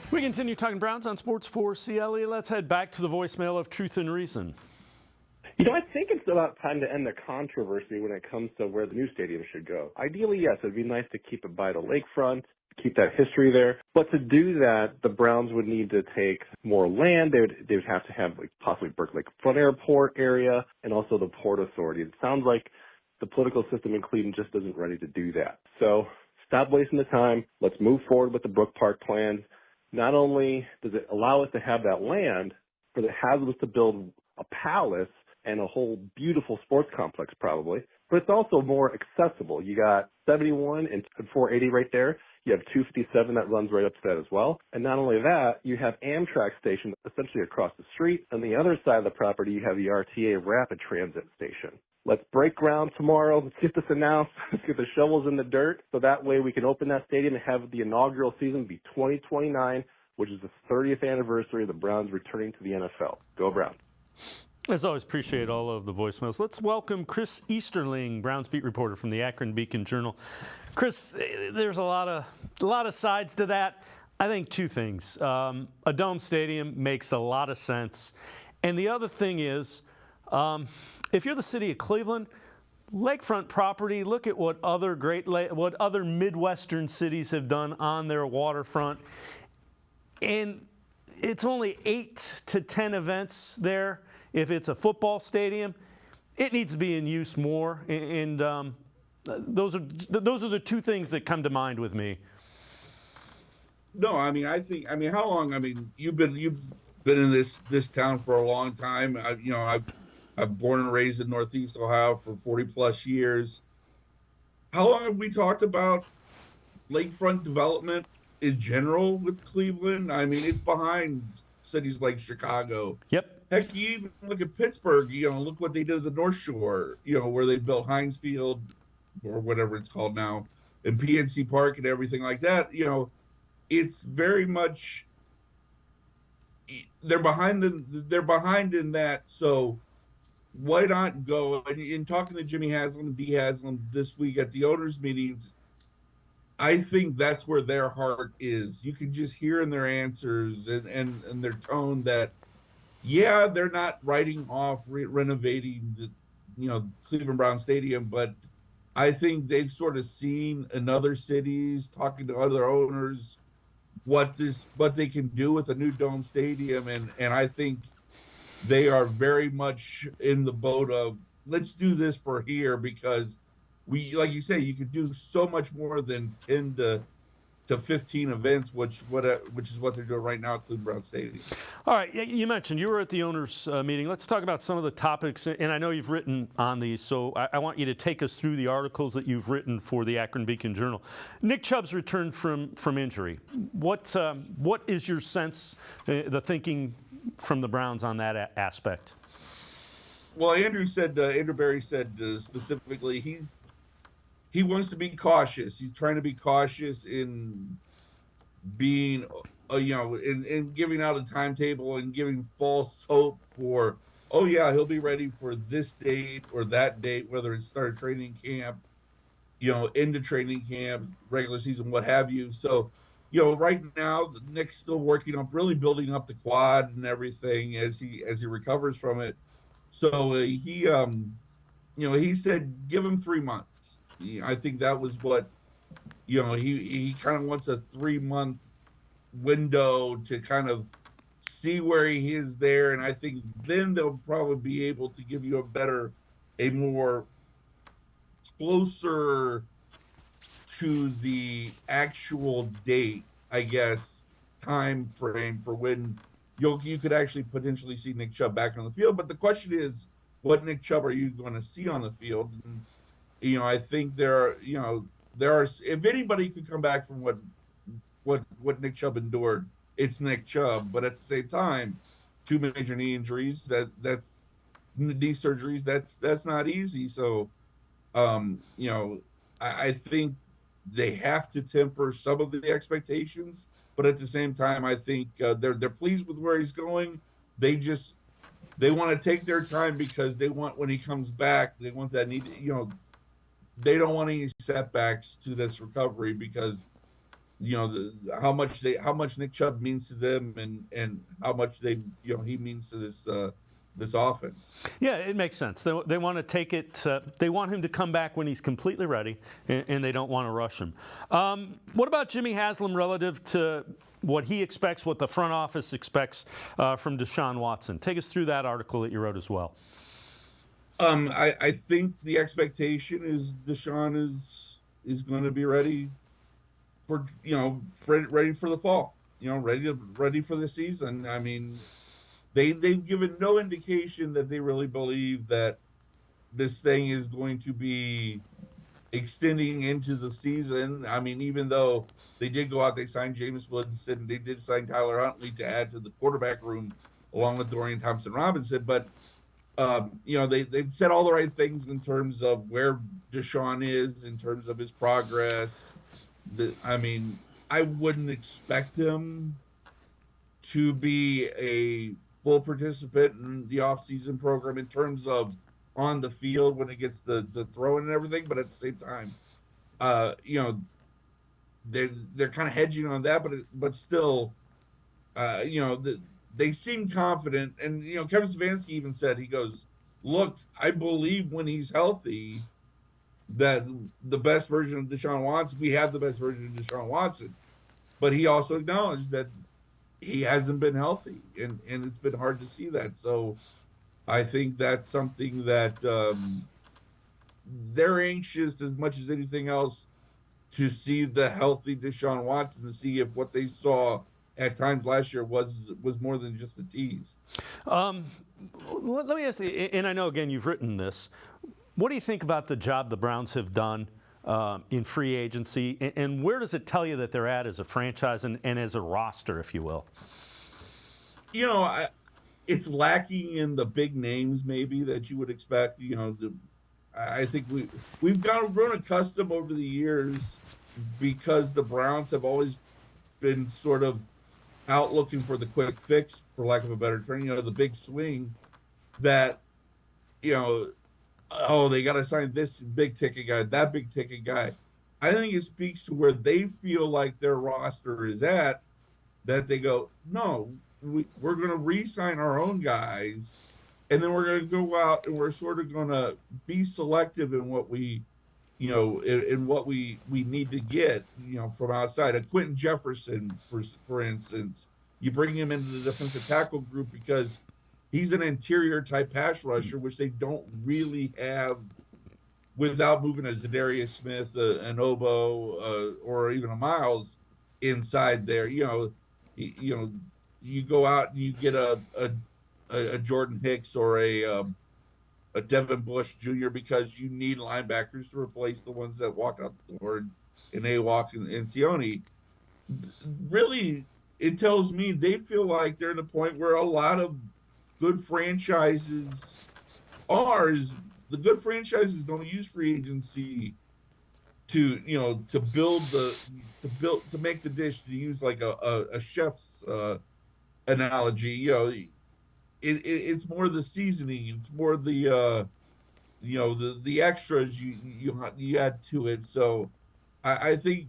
We continue talking Browns on Sports4CLE. Let's head back to the voicemail of Truth and Reason. You know, I think it's about time to end the controversy when it comes to where the new stadium should go. Ideally, yes, it'd be nice to keep it by the lakefront, keep that history there. But to do that, the Browns would need to take more land. They would have to have like possibly Berkeley Front Airport area and also the Port Authority. It sounds like the political system in Cleveland just isn't ready to do that. So stop wasting the time. Let's move forward with the Brook Park plans. Not only does it allow us to have that land, but it has us to build a palace and a whole beautiful sports complex probably, but it's also more accessible. You got 71 and 480 right there. You have 257 that runs right up to that as well. And not only that, you have Amtrak station essentially across the street. On the other side of the property, you have the RTA Rapid Transit station. Let's break ground tomorrow. Let's get this announced. Let's get the shovels in the dirt so that way we can open that stadium and have the inaugural season be 2029, which is the 30th anniversary of the Browns returning to the NFL. Go Browns. As always, appreciate all of the voicemails. Let's welcome Chris Easterling, Browns beat reporter from the Akron Beacon-Journal. Chris, there's a lot of sides to that. I think two things. A dome stadium makes a lot of sense. And the other thing is, if you're the city of Cleveland, lakefront property, look at what other Midwestern cities have done on their waterfront. And it's only 8 to 10 events there. If it's a football stadium, it needs to be in use more. And those are the two things that come to mind with me. No, I mean, how long? I mean, you've been in this town for a long time. I'm born and raised in Northeast Ohio for 40 plus years. How long have we talked about lakefront development in general with Cleveland? I mean, it's behind cities like Chicago. Yep. Heck, you even look at Pittsburgh, look what they did at the North Shore, where they built Heinz Field or whatever it's called now, and PNC Park and everything like that. It's very much, they're behind in that. So why not go? And in talking to Jimmy Haslam and Dee Haslam this week at the owners meetings, I think that's where their heart is. You can just hear in their answers and their tone that, yeah, they're not writing off renovating the, Cleveland Brown Stadium, but I think they've sort of seen in other cities, talking to other owners, what they can do with a new dome stadium, and I think they are very much in the boat of let's do this for here because we, like you say, you could do so much more than 10 to 15 events, which is what they're doing right now at Cleveland Brown Stadium. All right, you mentioned you were at the owners' meeting. Let's talk about some of the topics, and I know you've written on these, so I want you to take us through the articles that you've written for the Akron Beacon Journal. Nick Chubb's return from injury. What is your sense, the thinking from the Browns on that aspect? Well, Andrew Berry said specifically he wants to be cautious. He's trying to be cautious in being, in giving out a timetable and giving false hope for, oh yeah, he'll be ready for this date or that date, whether it's start training camp, into training camp, regular season, what have you. So, right now Nick's still working on really building up the quad and everything as he recovers from it. So he said give him 3 months. I think that was what, he kind of wants a 3-month window to kind of see where he is there. And I think then they'll probably be able to give you a more closer to the actual date, I guess, time frame for when you could actually potentially see Nick Chubb back on the field. But the question is, what Nick Chubb are you going to see on the field? And, I think there are, if anybody could come back from what Nick Chubb endured, it's Nick Chubb. But at the same time, 2 major knee injuries, that's knee surgeries, that's not easy. So, I think they have to temper some of the expectations, but at the same time, I think they're pleased with where he's going. They want to take their time because they want, when he comes back, they want that need. They don't want any setbacks to this recovery because how much Nick Chubb means to them and how much he means to this offense. Yeah, it makes sense. They want to take it. They want him to come back when he's completely ready, and they don't want to rush him. What about Jimmy Haslam relative to what he expects, what the front office expects from Deshaun Watson? Take us through that article that you wrote as well. I think the expectation is Deshaun is going to be ready for ready for the fall. Ready for the season. I mean, they've given no indication that they really believe that this thing is going to be extending into the season. I mean, even though they did go out, they signed Jameis Winston, and they did sign Tyler Huntley to add to the quarterback room along with Dorian Thompson-Robinson, but they've said all the right things in terms of where Deshaun is, in terms of his progress. I wouldn't expect him to be a full participant in the offseason program in terms of on the field when it gets the throwing and everything, but at the same time, they're kind of hedging on that, but still, they seem confident. And, Kevin Stefanski even said, he goes, look, I believe when he's healthy that the best version of Deshaun Watson, we have the best version of Deshaun Watson. But he also acknowledged that he hasn't been healthy, and it's been hard to see that. So I think that's something that they're anxious as much as anything else to see the healthy Deshaun Watson, to see if what they saw at times last year was more than just a tease. Let me ask you, and I know, again, you've written this. What do you think about the job the Browns have done in free agency, and where does it tell you that they're at as a franchise and as a roster, if you will? It's lacking in the big names maybe that you would expect. I think we've grown accustomed over the years, because the Browns have always been sort of out looking for the quick fix, for lack of a better term, the big swing that, they got to sign this big ticket guy, that big ticket guy. I think it speaks to where they feel like their roster is at, that they go, no, we're going to re-sign our own guys, and then we're going to go out and we're sort of going to be selective in what we, in what we need to get, from outside. A Quentin Jefferson, for instance, you bring him into the defensive tackle group because he's an interior type pass rusher, which they don't really have without moving a Zadarius Smith, an Obo, or even a Miles inside there. You go out and you get a Jordan Hicks or a Devin Bush Jr. because you need linebackers to replace the ones that walk out the door and Awok and Sione. Really, it tells me they feel like they're at a point where a lot of good franchises the good franchises don't use free agency to make the dish, to use like a chef's analogy. It's more the seasoning, it's more the the extras you add to it. So I think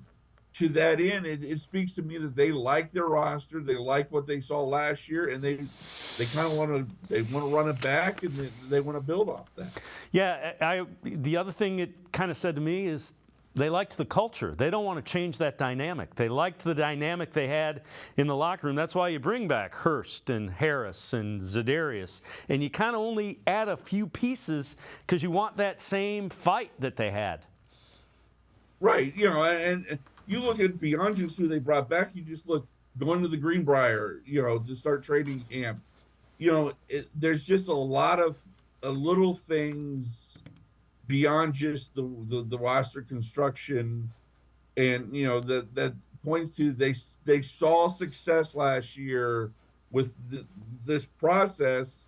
to that end, it speaks to me that they like their roster, they like what they saw last year, and they kind of want to run it back, and they want to build off that. Yeah, the other thing it kind of said to me is they liked the culture. They don't want to change that dynamic. They liked the dynamic they had in the locker room. That's why you bring back Hurst and Harris and Zadarius, and you kind of only add a few pieces because you want that same fight that they had. Right, and you look at beyond just who they brought back, you just look going to the Greenbrier, to start training camp. There's just a lot of little things beyond just the roster construction, and that points to they saw success last year with this process.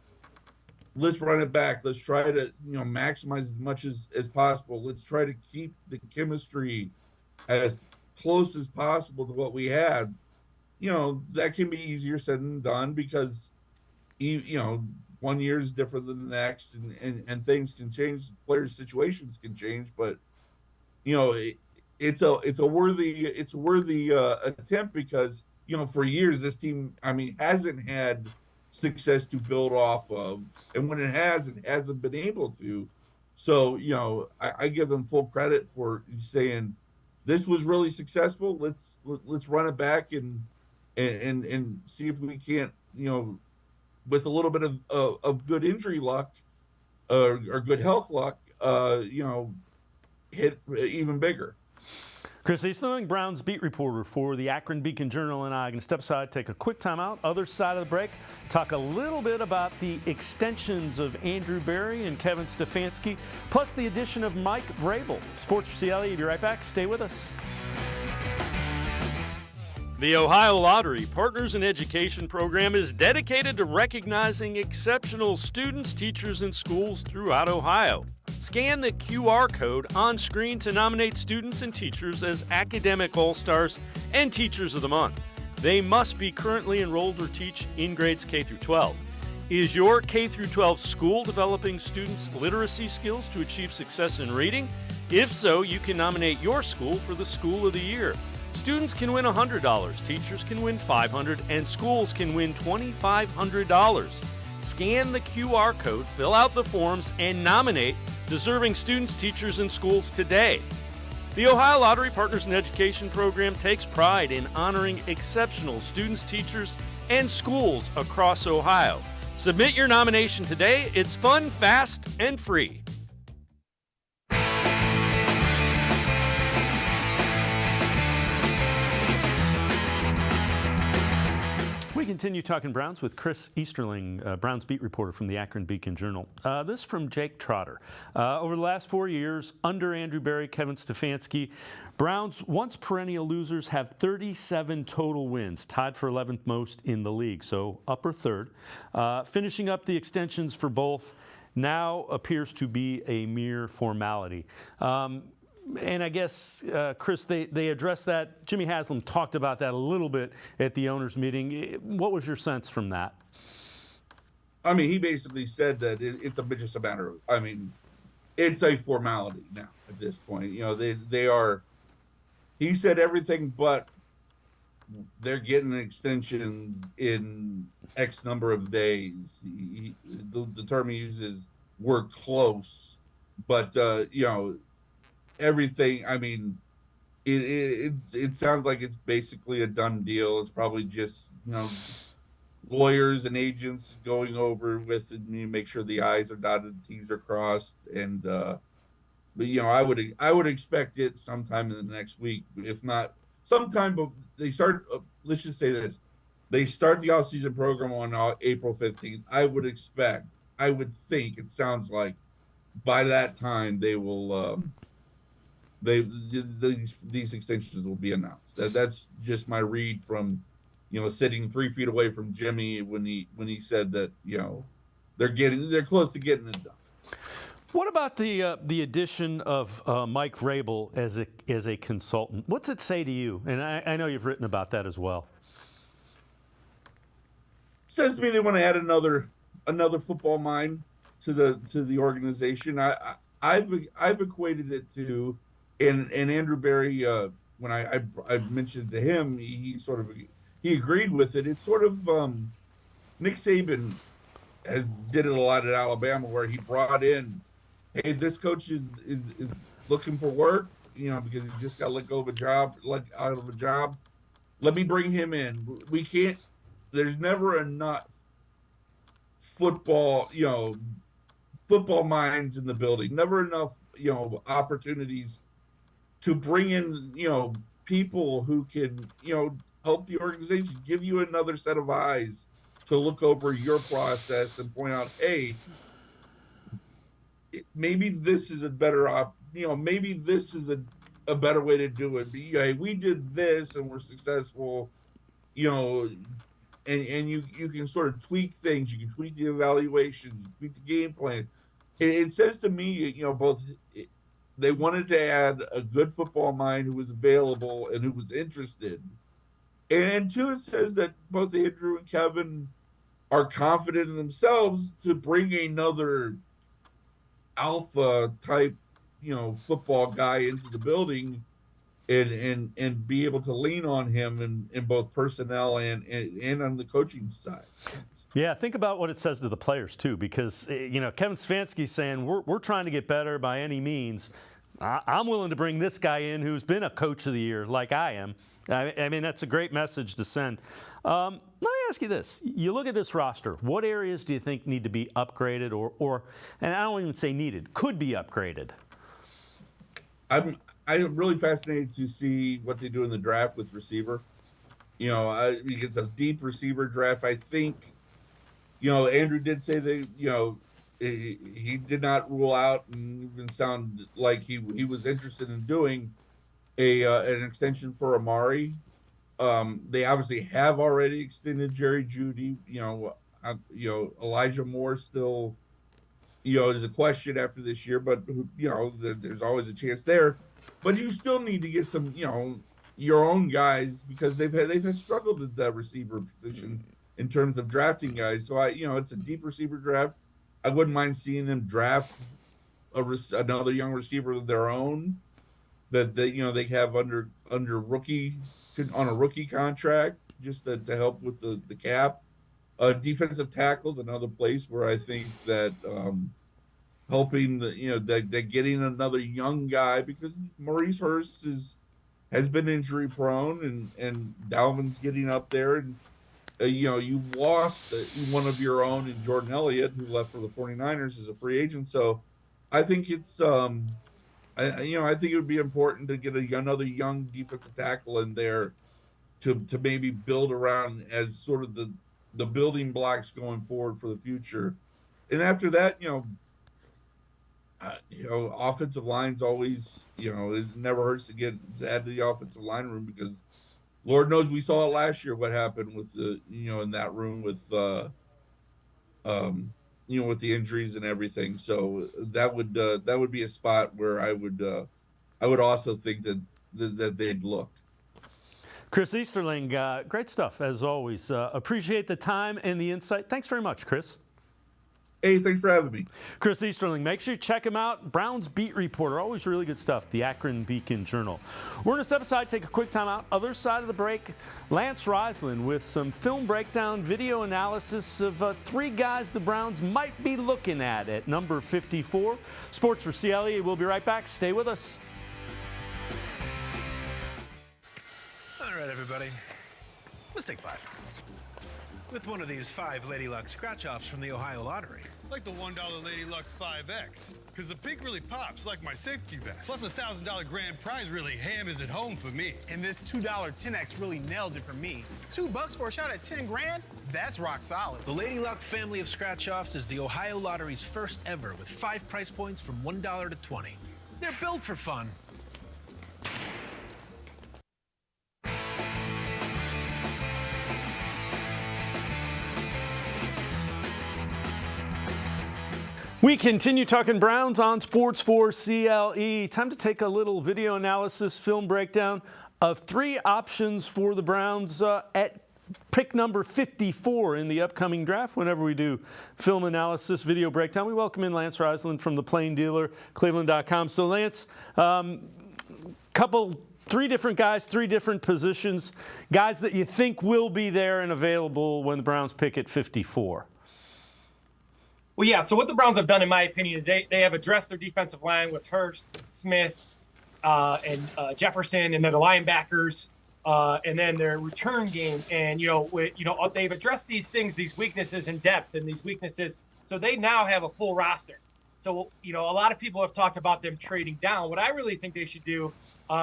Let's run it back. Let's try to maximize as much as possible. Let's try to keep the chemistry as close as possible to what we had. That can be easier said than done because 1 year is different than the next, and things can change, players' situations can change, but it's a worthy attempt because for years this team hasn't had success to build off of, and when it hasn't been able to. So I give them full credit for saying this was really successful. Let's run it back and see if we can't, with a little bit of good injury luck or good health luck, hit even bigger. Chris Easterling, Browns beat reporter for the Akron Beacon-Journal, and I are going to step aside, take a quick timeout. Other side of the break, talk a little bit about the extensions of Andrew Berry and Kevin Stefanski, plus the addition of Mike Vrabel. Sports4CLE, we'll be right back. Stay with us. The Ohio Lottery Partners in Education program is dedicated to recognizing exceptional students, teachers, and schools throughout Ohio. Scan the QR code on screen to nominate students and teachers as Academic All-Stars and Teachers of the Month. They must be currently enrolled or teach in grades K through 12. Is your K through 12 school developing students' literacy skills to achieve success in reading? If so, you can nominate your school for the School of the Year. Students can win $100, teachers can win $500, and schools can win $2,500. Scan the QR code, fill out the forms, and nominate deserving students, teachers, and schools today. The Ohio Lottery Partners in Education program takes pride in honoring exceptional students, teachers, and schools across Ohio. Submit your nomination today. It's fun, fast, and free. We continue talking Browns with Chris Easterling, Browns beat reporter from the Akron Beacon-Journal. This is from Jake Trotter. Over the last 4 years, under Andrew Berry, Kevin Stefanski, Browns, once perennial losers, have 37 total wins, tied for 11th most in the league, so upper third. Finishing up the extensions for both now appears to be a mere formality. And I guess, Chris, they addressed that. Jimmy Haslam talked about that a little bit at the owners' meeting. What was your sense from that? He basically said that it's just a matter of, it's a formality now at this point. They are, he said everything but they're getting extensions in X number of days. The term he uses, we're close, but, everything, it sounds like it's basically a done deal. It's probably just, lawyers and agents going over with it and make sure the I's are dotted, the T's are crossed, and But I would expect it sometime in the next week, if not sometime. But they start. Let's just say this: they start the offseason program on April 15th. I would think it sounds like by that time they will. These extensions will be announced. That's just my read from, sitting 3 feet away from Jimmy when he said that they're close to getting it done. What about the addition of Mike Vrabel as a consultant? What's it say to you? And I know you've written about that as well. Says to me they want to add another football mind to the organization. I've equated it to, and Andrew Berry, when I mentioned to him, he agreed with it. It's sort of Nick Saban did it a lot at Alabama, where he brought in, hey, this coach is looking for work, because he just got let out of a job. Let me bring him in. We can't. There's never enough football minds in the building. Never enough, opportunities to bring in, people who can, help the organization, give you another set of eyes to look over your process and point out, hey, maybe this is a better maybe this is a better way to do it. Hey, we did this and we're successful, and you can sort of tweak things. You can tweak the evaluation, tweak the game plan. It says to me, both they wanted to add a good football mind who was available and who was interested. And two, it says that both Andrew and Kevin are confident in themselves to bring another alpha type, football guy into the building and be able to lean on him in both personnel and on the coaching side. Yeah, think about what it says to the players too, because Kevin Stefanski's saying we're trying to get better by any means. I'm willing to bring this guy in who's been a coach of the year like I am. I mean, that's a great message to send. Let me ask you this. You look at this roster. What areas do you think need to be upgraded or and I don't even say needed, could be upgraded? I'm really fascinated to see what they do in the draft with receiver. It's a deep receiver draft. I think, Andrew did say that, he did not rule out and even sound like he was interested in doing an extension for Amari. They obviously have already extended Jerry Jeudy. Elijah Moore still, is a question after this year, but there's always a chance there. But you still need to get some, your own guys, because they've struggled at that receiver position in terms of drafting guys. So it's a deep receiver draft. I wouldn't mind seeing them draft another young receiver of their own that they have under rookie on a rookie contract, just to help with the cap. Defensive tackles, another place where I think that helping that getting another young guy, because Maurice Hurst has been injury prone and Dalvin's getting up there, and you lost one of your own in Jordan Elliott, who left for the 49ers as a free agent. So I think it's I think it would be important to get another young defensive tackle in there to maybe build around as sort of the building blocks going forward for the future. And after that, offensive line's always, it never hurts to add to the offensive line room, because Lord knows we saw it last year what happened with the in that room with with the injuries and everything. So that would be a spot where I would also think that they'd look. Chris Easterling, great stuff as always. Appreciate the time and the insight. Thanks very much, Chris. Hey, thanks for having me. Chris Easterling, make sure you check him out. Browns beat reporter, always really good stuff. The Akron Beacon Journal. We're going to step aside, take a quick time out. Other side of the break, Lance Reisland with some film breakdown, video analysis of 3 guys the Browns might be looking at number 54. Sports for CLE. We'll be right back. Stay with us. All right, everybody. Let's take 5. With one of these 5 Lady Luck scratch-offs from the Ohio Lottery. Like the $1 Lady Luck 5X, because the pink really pops like my safety vest. Plus, the $1,000 grand prize really hammers it home for me. And this $2 10X really nails it for me. $2 for a shot at 10 grand? That's rock solid. The Lady Luck family of scratch-offs is the Ohio Lottery's first ever, with 5 price points from $1 to 20. They're built for fun. We continue talking Browns on Sports4CLE. Time to take a little video analysis, film breakdown of 3 options for the Browns at pick number 54 in the upcoming draft. Whenever we do film analysis, video breakdown, we welcome in Lance Reisland from the Plain Dealer, cleveland.com. So Lance, 3 different guys, 3 different positions, guys that you think will be there and available when the Browns pick at 54. Well, yeah, so what the Browns have done, in my opinion, is they have addressed their defensive line with Hurst, Smith, and Jefferson, and then the linebackers, and then their return game. And, they've addressed these things, these weaknesses in depth and these weaknesses, so they now have a full roster. So, a lot of people have talked about them trading down. What I really think they should do,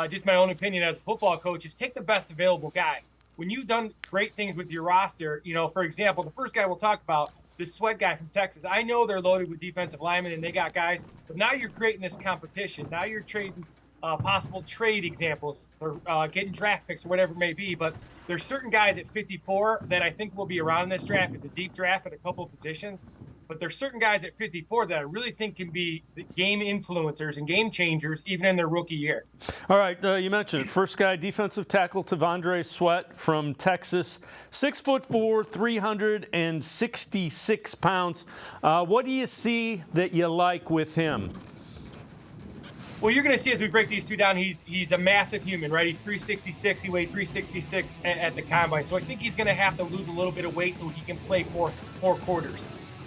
just my own opinion as a football coach, is take the best available guy. When you've done great things with your roster, for example, the first guy we'll talk about, this Sweat guy from Texas. I know they're loaded with defensive linemen and they got guys, but now you're creating this competition. Now you're trading possible trade examples or getting draft picks or whatever it may be. But there's certain guys at 54 that I think will be around in this draft. It's a deep draft at a couple of positions. But there's certain guys at 54 that I really think can be the game influencers and game changers even in their rookie year. All right, you mentioned it. First guy, defensive tackle Tavondre Sweat from Texas, 6'4", 366 pounds. What do you see that you like with him? Well, you're going to see as we break these 2 down, he's a massive human, right? He's 366. He weighed 366 at the combine. So I think he's going to have to lose a little bit of weight so he can play four quarters.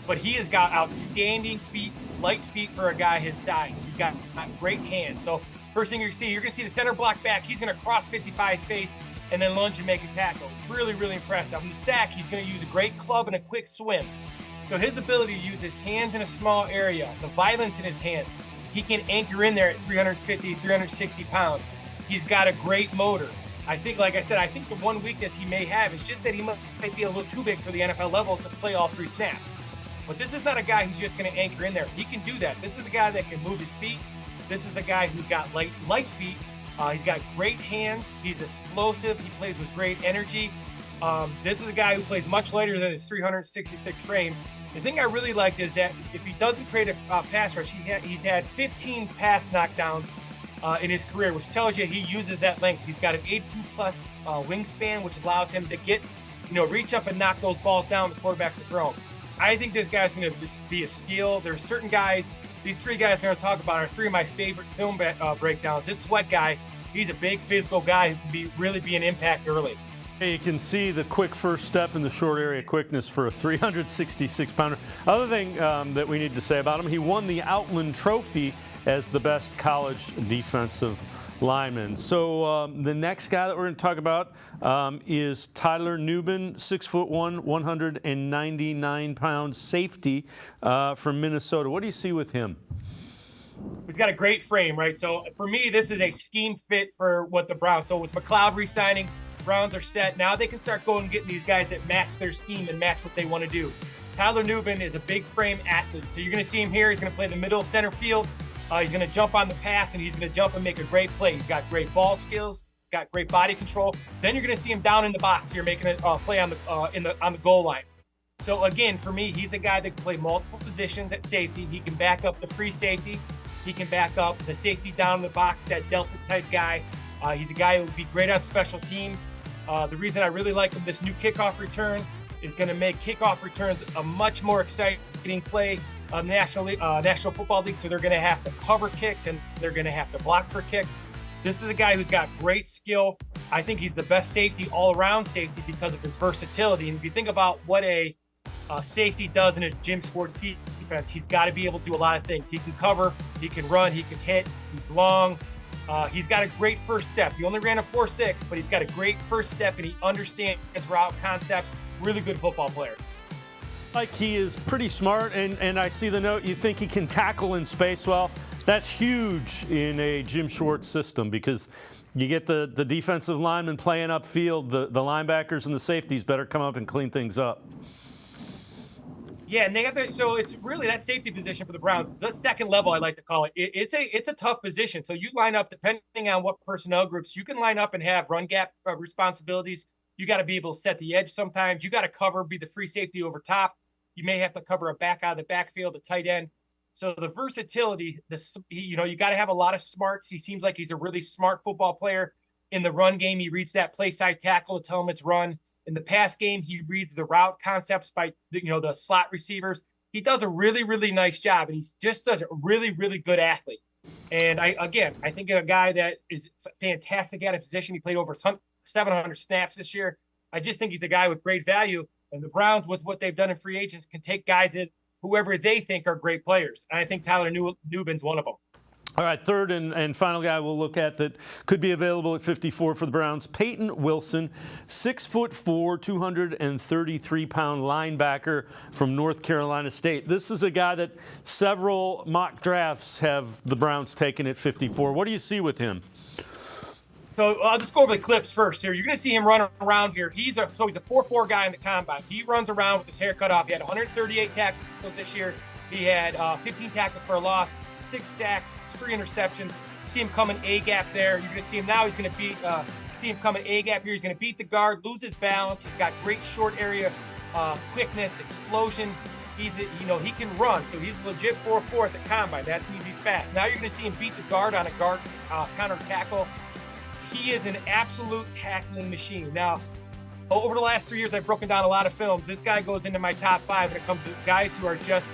But he has got outstanding feet, light feet for a guy his size. He's got great hands. So first thing you're going to see the center block back. He's going to cross 55's face and then lunge and make a tackle. Really, really impressive. On the sack, he's going to use a great club and a quick swim. So his ability to use his hands in a small area, the violence in his hands, he can anchor in there at 350, 360 pounds. He's got a great motor. I think, like I said, I think the one weakness he may have is just that he might be a little too big for the NFL level to play all 3 snaps. But this is not a guy who's just going to anchor in there. He can do that. This is a guy that can move his feet. This is a guy who's got light feet. He's got great hands. He's explosive. He plays with great energy. This is a guy who plays much lighter than his 366 frame. The thing I really liked is that if he doesn't create a pass rush, he's had 15 pass knockdowns in his career, which tells you he uses that length. He's got an 8'2+ wingspan, which allows him to get, reach up and knock those balls down the quarterbacks are throwing. I think this guy's going to be a steal. There's certain guys, these 3 guys I'm going to talk about are 3 of my favorite film breakdowns. This Sweat guy, he's a big physical guy who can really be an impact early. You can see the quick first step in the short area quickness for a 366-pounder. Other thing that we need to say about him, he won the Outland Trophy as the best college defensive lineman. So the next guy that we're going to talk about is Tyler Nubin, 6'1", 199-pound safety from Minnesota. What do you see with him? He's got a great frame, right? So for me, this is a scheme fit for what the Browns. So with McLeod re-signing, Browns are set. Now they can start going and getting these guys that match their scheme and match what they want to do. Tyler Nubin is a big frame athlete. So you're going to see him here. He's going to play the middle of center field. He's going to jump on the pass, and he's going to jump and make a great play. He's got great ball skills, got great body control. Then you're going to see him down in the box here making a play on the goal line. So again, for me, he's a guy that can play multiple positions at safety. He can back up the free safety. He can back up the safety down in the box, that Delta type guy. He's a guy who would be great on special teams. The reason I really like him, this new kickoff return is going to make kickoff returns a much more exciting play on National Football League. So they're going to have to cover kicks and they're going to have to block for kicks. This is a guy who's got great skill. I think he's the best safety, all-around safety, because of his versatility. And if you think about what a safety does in a Jim Schwartz defense, he's got to be able to do a lot of things. He can cover, he can run, he can hit, he's long. He's got a great first step. He only ran a 4.6, but he's got a great first step, and he understands route concepts. Really good football player. Like he is pretty smart, and I see the note, you think he can tackle in space. Well, that's huge in a Jim Schwartz system because you get the defensive linemen playing upfield, the linebackers and the safeties better come up and clean things up. Yeah, and they got so it's really that safety position for the Browns. The second level, I like to call it. It's a tough position. So you line up depending on what personnel groups you can line up and have run gap responsibilities. You got to be able to set the edge sometimes. You got to cover, be the free safety over top. You may have to cover a back out of the backfield, a tight end. So the versatility, you got to have a lot of smarts. He seems like he's a really smart football player. In the run game, he reads that play side tackle to tell him it's run. In the pass game, he reads the route concepts by the slot receivers. He does a really, really nice job, and he just does a really, really good athlete. And I think a guy that is fantastic at a position. He played over 700 snaps this year. I just think he's a guy with great value. And the Browns, with what they've done in free agents, can take guys in whoever they think are great players. And I think Tyler Nubin's one of them. All right, third and final guy we'll look at that could be available at 54 for the Browns, Peyton Wilson, 6'4", 233-pound linebacker from North Carolina State. This is a guy that several mock drafts have the Browns taken at 54. What do you see with him? So I'll just go over the clips first here. You're going to see him run around here. He's a 4.4 guy in the combine. He runs around with his hair cut off. He had 138 tackles this year. He had 15 tackles for a loss, 6 sacks, 3 interceptions. See him coming A-gap there. You're going to see him now. He's going to beat. See him coming A-gap here. He's going to beat the guard, lose his balance. He's got great short area quickness, explosion. He can run. So he's legit 4.4 at the combine. That means he's fast. Now you're going to see him beat the guard on a guard counter tackle. He is an absolute tackling machine. Now, over the last 3 years, I've broken down a lot of films. This guy goes into my top 5 when it comes to guys who are just,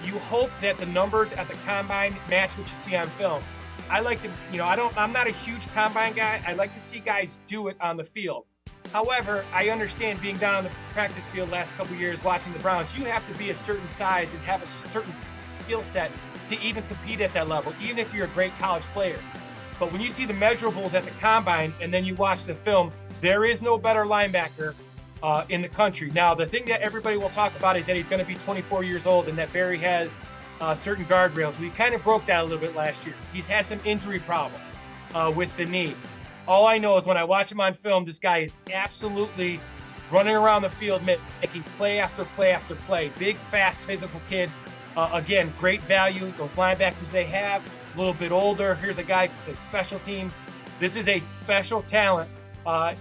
you hope that the numbers at the combine match what you see on film. I like to, I'm not a huge combine guy. I like to see guys do it on the field. However, I understand being down on the practice field the last couple of years watching the Browns, you have to be a certain size and have a certain skill set to even compete at that level, even if you're a great college player. But when you see the measurables at the combine and then you watch the film, there is no better linebacker in the country. Now, the thing that everybody will talk about is that he's going to be 24 years old and that Barry has certain guardrails. We kind of broke that a little bit last year. He's had some injury problems with the knee. All I know is when I watch him on film, this guy is absolutely running around the field, making play after play after play. Big, fast, physical kid. Again, great value. Those linebackers they have, a little bit older. Here's a guy with special teams. This is a special talent.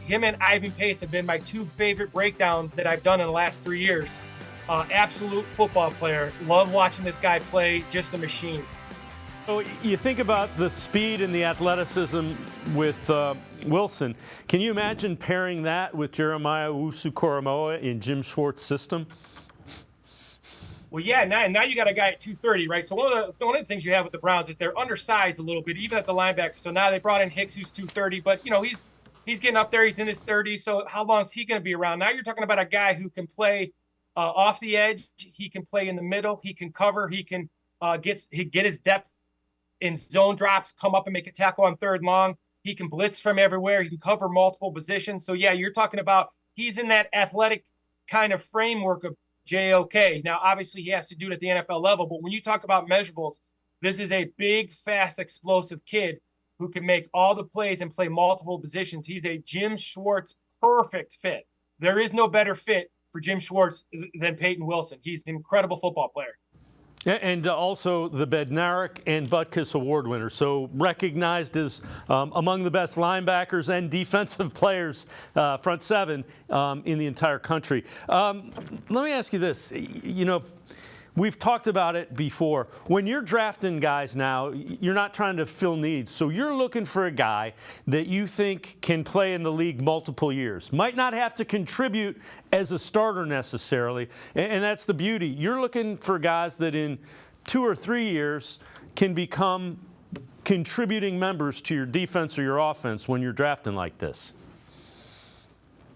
Him and Ivan Pace have been my 2 favorite breakdowns that I've done in the last 3 years. Absolute football player. Love watching this guy play. Just a machine. So you think about the speed and the athleticism with Wilson. Can you imagine pairing that with Jeremiah Owusu-Koramoah in Jim Schwartz's system? Well, yeah, now you got a guy at 230, right? So one of the things you have with the Browns is they're undersized a little bit, even at the linebacker. So now they brought in Hicks, who's 230, but he's getting up there. He's in his 30s. So how long is he going to be around? Now you're talking about a guy who can play off the edge. He can play in the middle. He can cover. He can get his depth in zone drops, come up and make a tackle on 3rd and long. He can blitz from everywhere. He can cover multiple positions. So, yeah, you're talking about he's in that athletic kind of framework of JOK. Now, obviously, he has to do it at the NFL level. But when you talk about measurables, this is a big, fast, explosive kid who can make all the plays and play multiple positions. He's a Jim Schwartz perfect fit. There is no better fit for Jim Schwartz than Peyton Wilson. He's an incredible football player. And also the Bednarik and Butkus Award winner, so recognized as among the best linebackers and defensive players, front 7, in the entire country. Let me ask you this. We've talked about it before. When you're drafting guys now, you're not trying to fill needs. So you're looking for a guy that you think can play in the league multiple years. Might not have to contribute as a starter necessarily. And that's the beauty. You're looking for guys that in 2 or 3 years can become contributing members to your defense or your offense when you're drafting like this.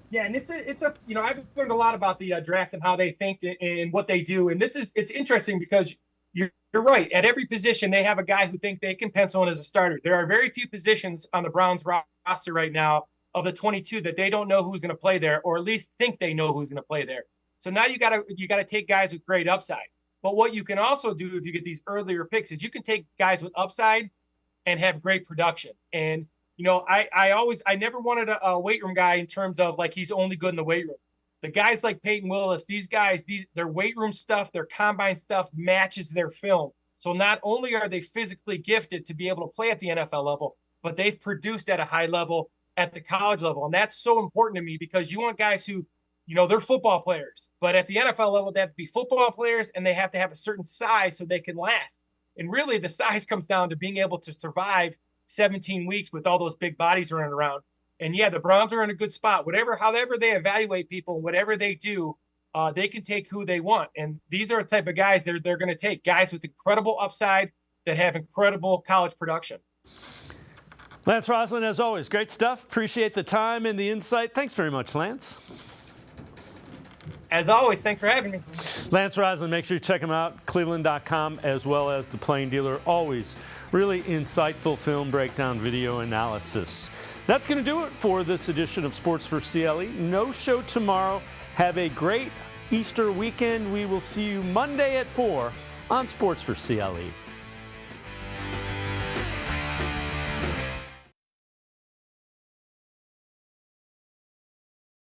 Yeah, and it's I've learned a lot about the draft and how they think and what they do. And it's interesting because, you're right. At every position, they have a guy who think they can pencil in as a starter. There are very few positions on the Browns roster right now of the 22 that they don't know who's going to play there, or at least think they know who's going to play there. So now you got to take guys with great upside. But what you can also do if you get these earlier picks is you can take guys with upside and have great production. And I never wanted a weight room guy in terms of like he's only good in the weight room. The guys like Peyton Willis, these guys, their weight room stuff, their combine stuff matches their film. So not only are they physically gifted to be able to play at the NFL level, but they've produced at a high level at the college level. And that's so important to me because you want guys who, they're football players, but at the NFL level, they have to be football players and they have to have a certain size so they can last. And really the size comes down to being able to survive 17 weeks with all those big bodies running around. And yeah, the Browns are in a good spot. However they evaluate people, whatever they do, they can take who they want. And these are the type of guys they're going to take, guys with incredible upside that have incredible college production. Lance Reisland, as always, great stuff. Appreciate the time and the insight. Thanks very much, Lance. As always, thanks for having me. Lance Reisland, make sure you check him out, cleveland.com, as well as The Plain Dealer. Always really insightful film breakdown, video analysis. That's going to do it for this edition of Sports4CLE. No show tomorrow. Have a great Easter weekend. We will see you Monday at 4 on Sports4CLE.